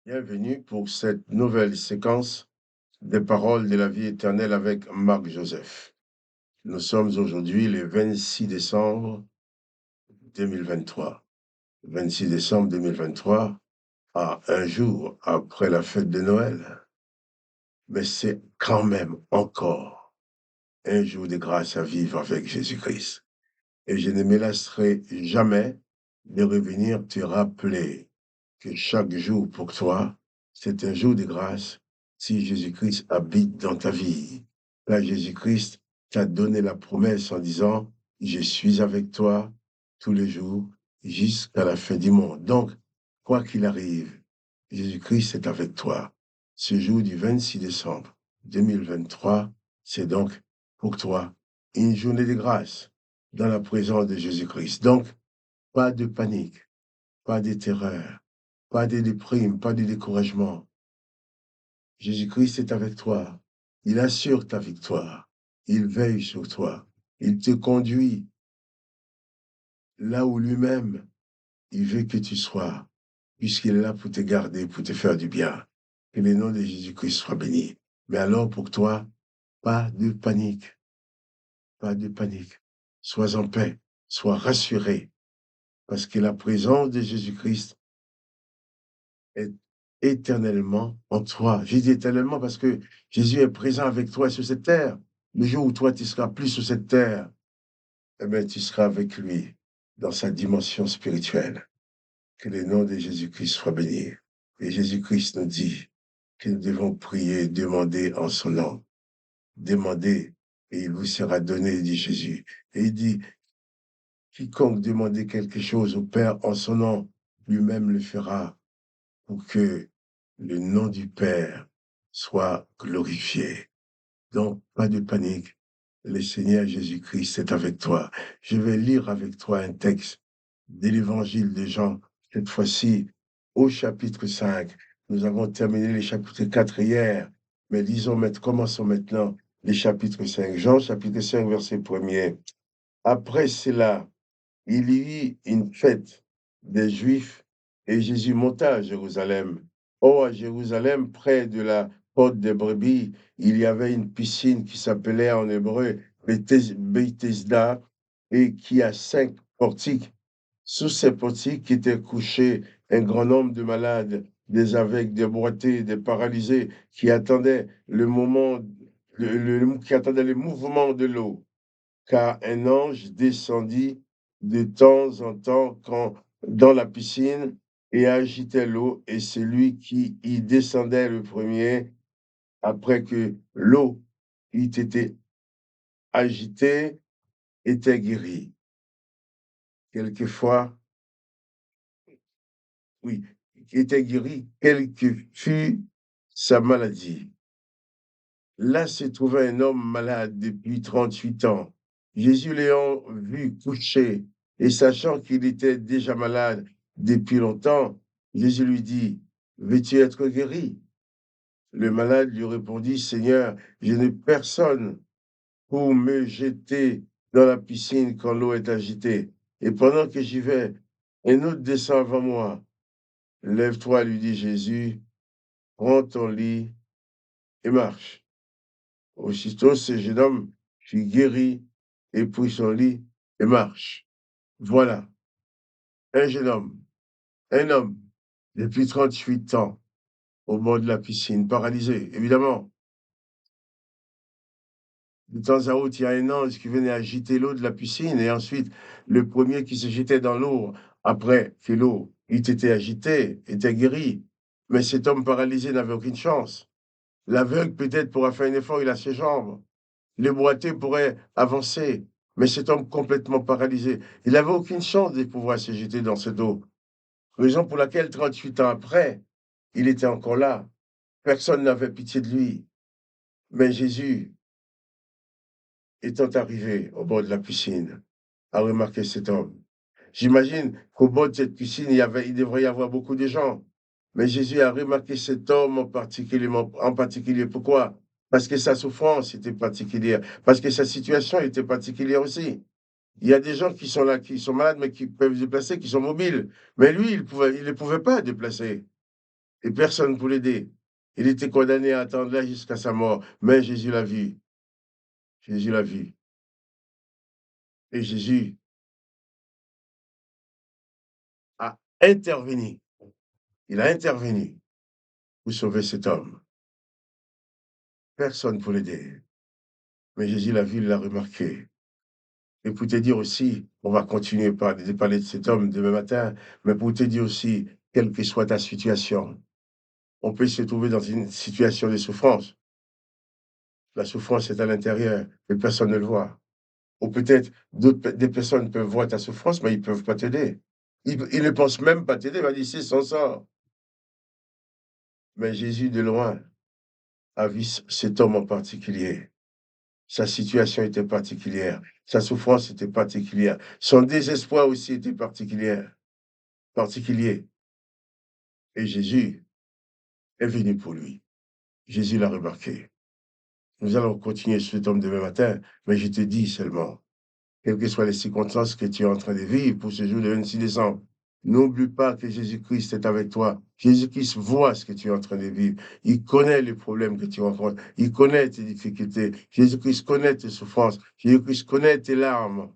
Bienvenue pour cette nouvelle séquence des paroles de la vie éternelle avec Marc Joseph. Nous sommes aujourd'hui le 26 décembre 2023. 26 décembre 2023, à un jour après la fête de Noël. Mais c'est quand même encore un jour de grâce à vivre avec Jésus-Christ. Et je ne me lasserai jamais de revenir te rappeler que chaque jour pour toi, c'est un jour de grâce si Jésus-Christ habite dans ta vie. Là, Jésus-Christ t'a donné la promesse en disant, je suis avec toi tous les jours jusqu'à la fin du monde. Donc, quoi qu'il arrive, Jésus-Christ est avec toi. Ce jour du 26 décembre 2023, c'est donc pour toi une journée de grâce dans la présence de Jésus-Christ. Donc, pas de panique, pas de terreur, pas de déprime, pas de découragement. Jésus-Christ est avec toi. Il assure ta victoire. Il veille sur toi. Il te conduit là où lui-même, il veut que tu sois, puisqu'il est là pour te garder, pour te faire du bien. Que le nom de Jésus-Christ soit béni. Mais alors, pour toi, pas de panique, pas de panique. Sois en paix, sois rassuré, parce que la présence de Jésus-Christ est éternellement en toi. J'ai dit éternellement parce que Jésus est présent avec toi sur cette terre. Le jour où toi, tu seras plus sur cette terre, eh bien, tu seras avec lui dans sa dimension spirituelle. Que le nom de Jésus-Christ soit béni. Et Jésus-Christ nous dit que nous devons prier, demander en son nom. Demandez et il vous sera donné, dit Jésus. Et il dit, quiconque demandez quelque chose au Père en son nom, lui-même le fera pour que le nom du Père soit glorifié. Donc, pas de panique. Le Seigneur Jésus-Christ est avec toi. Je vais lire avec toi un texte de l'évangile de Jean, cette fois-ci au chapitre 5. Nous avons terminé le chapitre 4 hier, mais commençons maintenant le chapitre 5. Jean, chapitre 5, verset 1er. Après cela, il y eut une fête des Juifs et Jésus monta à Jérusalem. Or, à Jérusalem, près de la porte des brebis, il y avait une piscine qui s'appelait en hébreu Bethesda et qui a 5 portiques. Sous ces portiques étaient couchés un grand nombre de malades, des aveugles, des boités, des paralysés qui attendaient qui attendaient le mouvement de l'eau, car un ange descendit de temps en temps dans la piscine et agitait l'eau, et celui qui y descendait le premier, après que l'eau eût été agitée, était guéri. Quelquefois, oui, était guéri, quelle que fût sa maladie. Là se trouvait un homme malade depuis 38 ans. Jésus l'ayant vu couché et sachant qu'il était déjà malade depuis longtemps, Jésus lui dit, veux-tu être guéri? Le malade lui répondit, Seigneur, je n'ai personne pour me jeter dans la piscine quand l'eau est agitée. Et pendant que j'y vais, un autre descend avant moi. Lève-toi, lui dit Jésus, prends ton lit et marche. Aussitôt, ce jeune homme fut guéri et prit son lit et marche. Voilà, un jeune homme, un homme, depuis 38 ans, au bord de la piscine, paralysé. Évidemment, de temps à autre, il y a un ange qui venait agiter l'eau de la piscine et ensuite, le premier qui se jetait dans l'eau après que l'eau eût été agitée était guéri. Mais cet homme paralysé n'avait aucune chance. L'aveugle, peut-être, pourra faire un effort, il a ses jambes. Le boiteux pourrait avancer, mais cet homme complètement paralysé, il n'avait aucune chance de pouvoir se jeter dans cette eau. Raison pour laquelle, 38 ans après, il était encore là. Personne n'avait pitié de lui. Mais Jésus, étant arrivé au bord de la piscine, a remarqué cet homme. J'imagine qu'au bord de cette piscine, il devrait y avoir beaucoup de gens. Mais Jésus a remarqué cet homme en particulier. Pourquoi? Parce que sa souffrance était particulière, parce que sa situation était particulière aussi. Il y a des gens qui sont là, qui sont malades, mais qui peuvent se déplacer, qui sont mobiles. Mais lui, il ne pouvait pas se déplacer. et personne pour l'aider. Il était condamné à attendre là jusqu'à sa mort, mais Jésus l'a vu. Jésus l'a vu. Et Jésus a intervenu. Il a intervenu pour sauver cet homme. Personne pour l'aider. Mais Jésus l'a vu, il l'a remarqué. Et pour te dire aussi, on va continuer de parler de cet homme demain matin, mais pour te dire aussi, quelle que soit ta situation, on peut se trouver dans une situation de souffrance. La souffrance est à l'intérieur, mais personne ne le voit. Ou peut-être des personnes peuvent voir ta souffrance, mais ils ne peuvent pas t'aider. Ils ne pensent même pas t'aider, ils vont dire c'est son sort. Mais Jésus, de loin, a vu cet homme en particulier. Sa situation était particulière. Sa souffrance était particulière. Son désespoir aussi était particulier. Et Jésus est venu pour lui. Jésus l'a remarqué. Nous allons continuer sur cet homme demain matin, mais je te dis seulement, quelles que soient les circonstances que tu es en train de vivre pour ce jour de 26 décembre, n'oublie pas que Jésus-Christ est avec toi. Jésus-Christ voit ce que tu es en train de vivre. Il connaît les problèmes que tu rencontres. Il connaît tes difficultés. Jésus-Christ connaît tes souffrances. Jésus-Christ connaît tes larmes.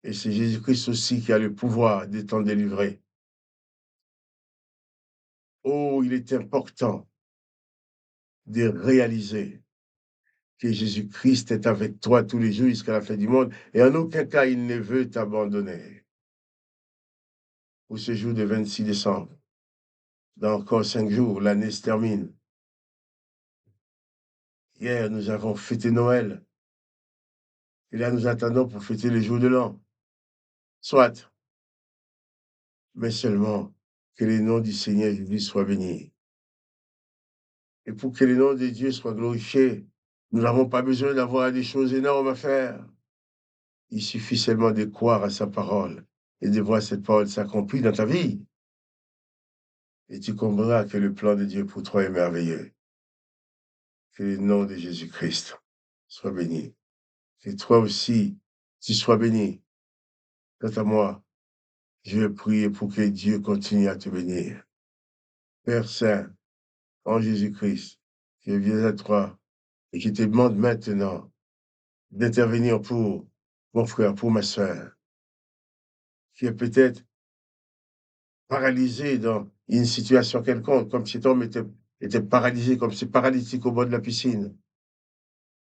Et c'est Jésus-Christ aussi qui a le pouvoir de t'en délivrer. Oh, il est important de réaliser que Jésus-Christ est avec toi tous les jours jusqu'à la fin du monde et en aucun cas il ne veut t'abandonner. Pour ce jour de 26 décembre, dans encore 5 jours, l'année se termine. Hier, nous avons fêté Noël et là, nous attendons pour fêter les jours de l'an. Soit, mais seulement que le nom du Seigneur Jésus soit béni. Et pour que le nom de Dieu soit glorifié, nous n'avons pas besoin d'avoir des choses énormes à faire. Il suffit seulement de croire à sa parole et de voir cette parole s'accomplir dans ta vie. Et tu comprendras que le plan de Dieu pour toi est merveilleux. Que le nom de Jésus-Christ soit béni. Que toi aussi, tu sois béni. Quant à moi, je vais prier pour que Dieu continue à te bénir. Père Saint, en Jésus-Christ, je viens à toi et je te demande maintenant d'intervenir pour mon frère, pour ma soeur, qui est peut-être paralysé dans une situation quelconque, comme cet homme était paralysé, comme ce paralytique au bord de la piscine.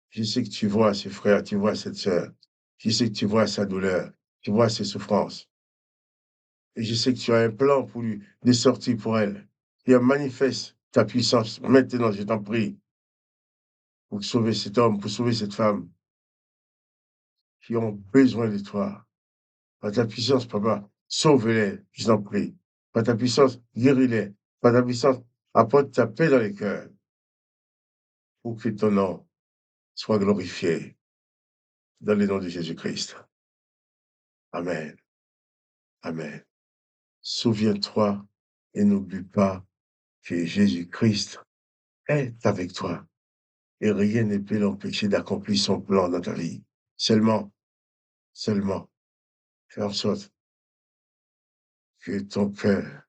Je sais que tu vois ce frère, tu vois cette sœur. Je sais que tu vois sa douleur, tu vois ses souffrances. Et je sais que tu as un plan pour lui, de sortie pour elle. Et manifeste ta puissance maintenant, je t'en prie, pour sauver cet homme, pour sauver cette femme qui ont besoin de toi. Par ta puissance, papa, sauve-les, je t'en prie. Par ta puissance, guéris-les. Par ta puissance, apporte ta paix dans les cœurs pour que ton nom soit glorifié dans le nom de Jésus-Christ. Amen. Amen. Souviens-toi et n'oublie pas que Jésus-Christ est avec toi et rien ne peut l'empêcher d'accomplir son plan dans ta vie. Seulement, fais en sorte que ton cœur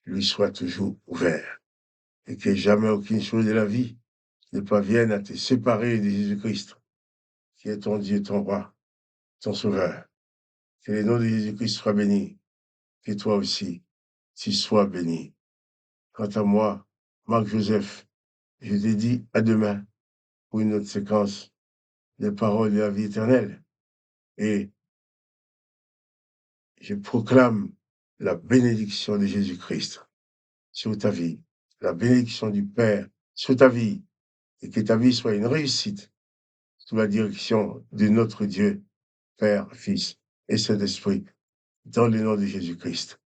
lui soit toujours ouvert et que jamais aucune chose de la vie ne parvienne à te séparer de Jésus-Christ, qui est ton Dieu, ton roi, ton sauveur. Que le nom de Jésus-Christ soit béni, que toi aussi, tu sois béni. Quant à moi, Marc Joseph, je te dis à demain pour une autre séquence des paroles de la vie éternelle. Et je proclame la bénédiction de Jésus-Christ sur ta vie, la bénédiction du Père sur ta vie, et que ta vie soit une réussite sous la direction de notre Dieu, Père, Fils et Saint-Esprit, dans le nom de Jésus-Christ.